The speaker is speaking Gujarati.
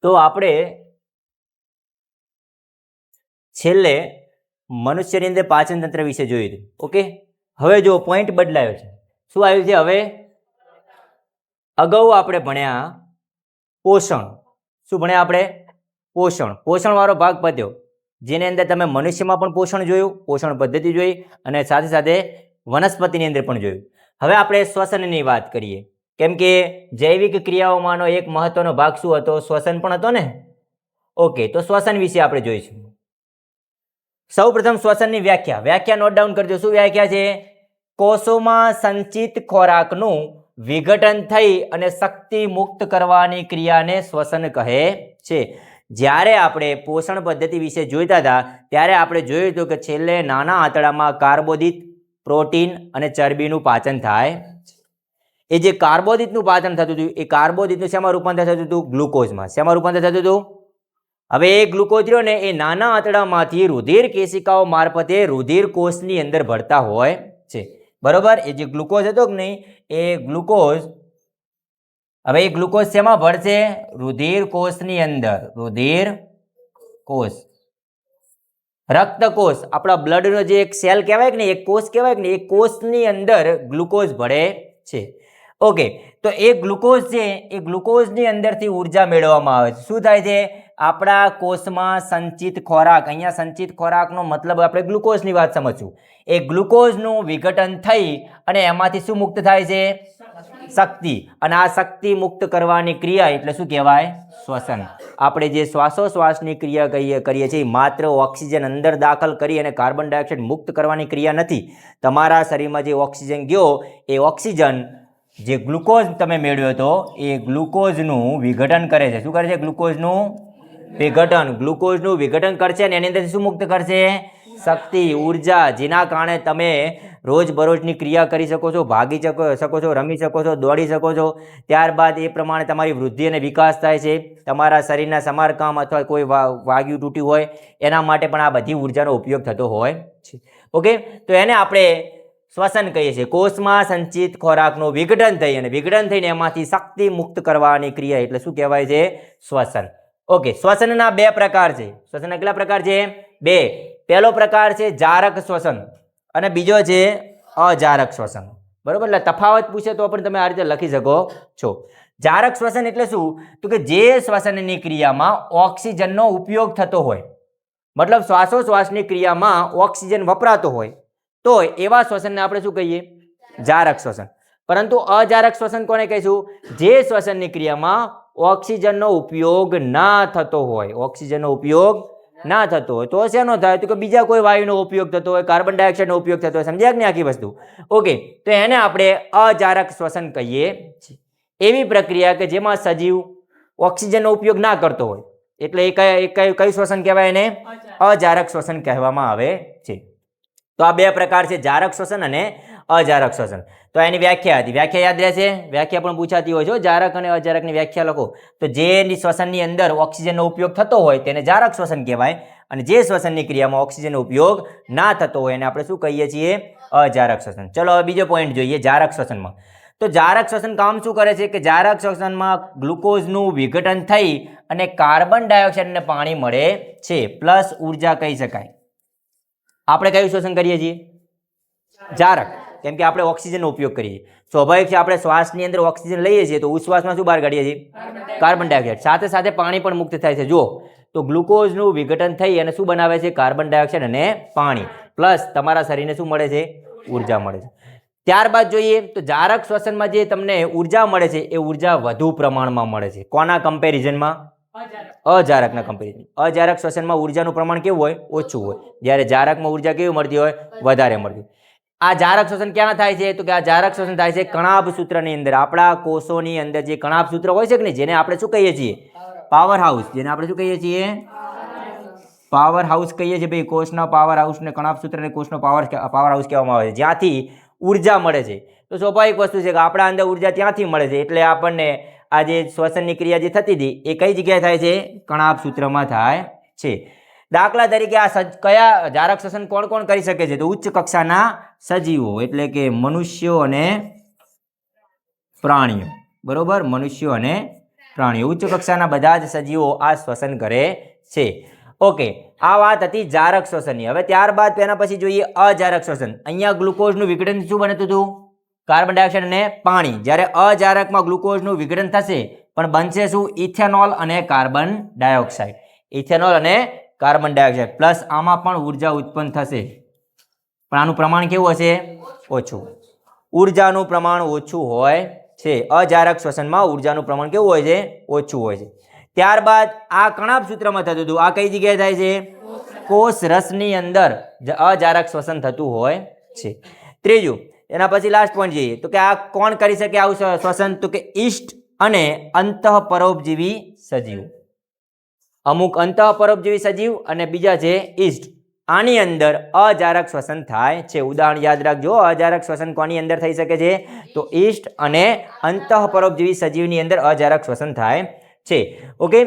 તો આપણે છેલ્લે મનુષ્યની અંદર પાચન તંત્ર વિશે જોયું હતું. ઓકે, હવે જો પોઈન્ટ બદલાયો છે. શું આવ્યું છે? હવે અગાઉ આપણે ભણ્યા પોષણ. શું ભણ્યા આપણે? પોષણ. પોષણ વાળો ભાગ પત્યો, જેની અંદર તમે મનુષ્યમાં પણ પોષણ જોયું, પોષણ પદ્ધતિ જોઈ, અને સાથે સાથે વનસ્પતિની અંદર પણ જોયું. હવે આપણે શ્વસનની વાત કરીએ, કેમ કે જૈવિક ક્રિયાઓમાંનો એક મહત્વનો ભાગ શું હતો? શ્વસન પણ હતો ને. ઓકે, તો શ્વસન વિશે આપણે જોઈશું. સૌપ્રથમ શ્વસનની વ્યાખ્યા નોટ ડાઉન કરજો. શું વ્યાખ્યા છે? કોષોમાં સંચિત ખોરાકનું વિઘટન થઈ અને શક્તિ મુક્ત કરવાની ક્રિયાને શ્વસન કહે છે. જ્યારે આપણે પોષણ પદ્ધતિ વિશે જોઈતા હતા ત્યારે આપણે જોયું હતું કે છેલ્લે નાના આંતરડામાં કાર્બોદિત, પ્રોટીન અને ચરબીનું પાચન થાય. એ જે કાર્બોદિતનું પાચન થતું હતું એ કાર્બોદિતનું શેમાં રૂપાંતર થતું હતું? ગ્લુકોઝમાં. શેમાં રૂપાંતર થતું હતું? હવે એ ગ્લુકોઝ રહ્યો ને એ નાના આંતરડામાંથી રુધિર કેશિકાઓ મારફતે રુધિર કોષની અંદર ભળતા હોય છે. બરોબર? એ જે ગ્લુકોઝ હતો કે નહીં, એ ગ્લુકોઝ હવે એ ગ્લુકોઝ શેમાં ભળશે? રુધિર કોષની અંદર. રુધિર કોષ, રક્તકોષ, આપણા બ્લડનો જે એક સેલ કહેવાય કે ને, એક કોષ કહેવાય કે ને, એ કોષની અંદર ગ્લુકોઝ ભળે છે. ઓકે, તો એ ગ્લુકોઝ છે એ ગ્લુકોઝની અંદરથી ઉર્જા મેળવવામાં આવે છે. શું થાય છે? આપણા કોષમાં સંચિત ખોરાક, અહીંયા સંચિત ખોરાકનો મતલબ આપણે ગ્લુકોઝની વાત સમજશું. એ ગ્લુકોઝનું વિઘટન થઈ અને એમાંથી શું મુક્ત થાય છે? શક્તિ. અને આ શક્તિ મુક્ત કરવાની ક્રિયા એટલે શું કહેવાય? શ્વસન. આપણે જે શ્વાસોશ્વાસની ક્રિયા કરીએ છીએ માત્ર ઓક્સિજન અંદર દાખલ કરી અને કાર્બન ડાયોક્સાઇડ મુક્ત કરવાની ક્રિયા નથી. તમારા શરીરમાં જે ઓક્સિજન ગયો એ ઓક્સિજન જે ગ્લુકોઝ તમે મેળવ્યો હતો એ ગ્લુકોઝનું વિઘટન કરે છે. શું કરે છે? ગ્લુકોઝનું વિઘટન. ગ્લુકોઝનું વિઘટન કરશે અને એની અંદર શું મુક્ત કરશે? શક્તિ, ઉર્જા, જેના કારણે તમે રોજબરોજની ક્રિયા કરી શકો છો, ભાગી શકો છો, રમી શકો છો, દોડી શકો છો. ત્યારબાદ એ પ્રમાણે તમારી વૃદ્ધિ અને વિકાસ થાય છે. તમારા શરીરના સમારકામ અથવા કોઈ વાગ્યું તૂટ્યું હોય એના માટે પણ આ બધી ઉર્જાનો ઉપયોગ થતો હોય છે. ઓકે, તો એને આપણે શ્વસન કહીએ છીએ. કોષમાં સંચિત ખોરાકનું વિઘટન થઈ અને વિઘટન થઈને એમાંથી શક્તિ મુક્ત કરવાની ક્રિયા એટલે શું કહેવાય છે? શ્વસન. ઓકે, શ્વસનના બે પ્રકાર છે. શ્વસનના કેટલા પ્રકાર છે? બે. પહેલો પ્રકાર છે જારક શ્વસન અને બીજો છે અજારક શ્વસન. બરોબર? એટલે તફાવત પૂછે તો પણ તમે આ રીતે લખી શકો છો. જારક શ્વસન એટલે શું? તો કે જે શ્વસનની ક્રિયામાં ઓક્સિજનનો ઉપયોગ થતો હોય, મતલબ શ્વાસોશ્વાસની ક્રિયામાં ઓક્સિજન વપરાતો હોય, તો એવા શ્વસનને આપણે શું કહીએ? જારક શ્વસન. પરંતુ અજારક શ્વસન કોને કહીશું? જે શ્વસનની ક્રિયામાં ઓક્સિજનનો ઉપયોગ ના થતો હોય. ઓક્સિજનનો ઉપયોગ ના થતો હોય તો શેનો થાય? તો કે બીજા કોઈ વાયુનો ઉપયોગ થતો હોય, કાર્બન ડાયોક્સાઇડનો ઉપયોગ થતો હોય. સમજ્યા કે નહીં આખી વસ્તુ? ઓકે, તો એને આપણે અજારક શ્વસન કહીએ છીએ. એવી પ્રક્રિયા કે જેમાં સજીવ ઓક્સિજનનો ઉપયોગ ના કરતો હોય એટલે એ કઈ શ્વસન કહેવાય? એને અજારક શ્વસન કહેવામાં આવે છે. તો આ બે પ્રકાર છે, જારક શ્વસન અને અજારક શ્વસન. તો એની વ્યાખ્યા હતી. વ્યાખ્યા યાદ રહેશે? વ્યાખ્યા પણ પૂછાતી હોય છે. જારક અને અજારકની વ્યાખ્યા લખો. તો જે શ્વસનની અંદર ઓક્સિજનનો ઉપયોગ થતો હોય તેને જારક શ્વસન કહેવાય, અને જે શ્વસનની ક્રિયામાં ઓક્સિજનનો ઉપયોગ ના થતો હોય એને આપણે શું કહીએ છીએ? અજારક શ્વસન. ચલો હવે બીજો પોઈન્ટ જોઈએ જારક શ્વસનમાં. તો જારક શ્વસન કામ શું કરે છે? કે જારક શ્વસનમાં ગ્લુકોઝનું વિઘટન થઈ અને કાર્બન ડાયોક્સાઇડ અને પાણી મળે છે, પ્લસ ઉર્જા કહી શકાય. આપણે કયું શ્વસન કરીએ છીએ? જારક. કેમ કે આપણે ઓક્સિજનનો ઉપયોગ કરીએ. સ્વાભાવિક છે, આપણે શ્વાસની અંદર ઓક્સિજન લઈએ છીએ તો ઉચ્છ્વાસમાં શું બહાર કાઢીએ છીએ? Carbon dioxide. સાથે સાથે પાણી પણ મુક્ત થાય છે. જુઓ, તો ગ્લુકોઝનું વિઘટન થઈ અને શું બનાવે છે? કાર્બન ડાયોક્સાઇડ અને પાણી, પ્લસ તમારા શરીરને શું મળે છે? ઉર્જા મળે છે. ત્યારબાદ જોઈએ તો જારક શ્વસનમાં જે તમને ઉર્જા મળે છે એ ઉર્જા વધુ પ્રમાણમાં મળે છે. કોના કમ્પેરિઝનમાં? અજારકના કમ્પેરિઝન. અજારક શ્વસનમાં ઉર્જાનું પ્રમાણ કેવું હોય? ઓછું હોય. જ્યારે જારકમાં ઉર્જા કેવી મળતી હોય? વધારે મળતી. આ જારક શ્વસન ક્યાં થાય છે? તો કે આ જારક શ્વસન થાય છે કણાભ સૂત્રની અંદર. આપણા કોષોની અંદર જે કણાભ સૂત્ર હોય છે કે નહીં, જેને આપણે શું કહીએ છીએ? Power house. જેને આપણે શું કહીએ છીએ? પાવર હાઉસ કહીએ છીએ ભાઈ. કોષના પાવર હાઉસને કણાભ સૂત્રને કોષનો પાવર હાઉસ કહેવામાં આવે છે, જ્યાંથી ઉર્જા મળે છે. તો સ્વાભાવિક વસ્તુ છે કે આપણા અંદર ઉર્જા ત્યાંથી મળે છે, એટલે આપણને આ જે શ્વસનની ક્રિયા જે થતી હતી એ કઈ જગ્યાએ થાય છે? કણાભ સૂત્રમાં થાય છે. દાખલા તરીકે આ કયા જારક શ્વસન કોણ કોણ કરી શકે છે? તો ઉચ્ચ કક્ષાના સજીવો, એટલે કે મનુષ્યો અને પ્રાણીઓ. બરોબર? મનુષ્યો અને પ્રાણીઓ. ઉચ્ચ કક્ષાના બધા જ સજીવો આ શ્વસન કરે છે. ઓકે, આ વાત હતી જારક શ્વસનની. હવે ત્યારબાદ તેના પછી જોઈએ અજારક શ્વસન. અહીંયા ગ્લુકોઝનું વિઘટન શું બનતું હતું? કાર્બન ડાયોક્સાઇડ અને પાણી. જ્યારે અજારકમાં ગ્લુકોઝનું વિઘટન થશે પણ બનશે શું? ઇથેનોલ અને કાર્બન ડાયોક્સાઇડ. ઇથેનોલ અને કાર્બન ડાયોક્સાઇડ પ્લસ આમાં પણ ઉર્જા ઉત્પન્ન થશે, પણ આનું પ્રમાણ કેવું હશે? ઓછું. ઉર્જાનું પ્રમાણ ઓછું હોય છે. અજારક શ્વસનમાં ઉર્જાનું પ્રમાણ કેવું હોય છે? ઓછું હોય છે. ત્યારબાદ આ કણાભ સૂત્રમાં થતું હતું. આ કઈ જગ્યાએ થાય છે? કોષ રસની અંદર અજારક શ્વસન થતું હોય છે. ત્રીજું, એના પછી લાસ્ટ પોઈન્ટ જોઈએ તો કે આ કોણ કરી શકે આવું શ્વસન? તો કે ઈસ્ટ અને અંતઃપરોપજીવી સજીવ. અમુક અંતઃપરોપજીવી સજીવ અને બીજા છે ઈસ્ટ. આની અંદર અજારક શ્વસન થાય છે. ઉદાહરણ યાદ રાખજો, અજારક શ્વસન કોની અંદર થઈ શકે છે? તો ઈસ્ટ અને અંતઃપરોપજીવી સજીવની અંદર અજારક શ્વસન થાય છે. ઓકે.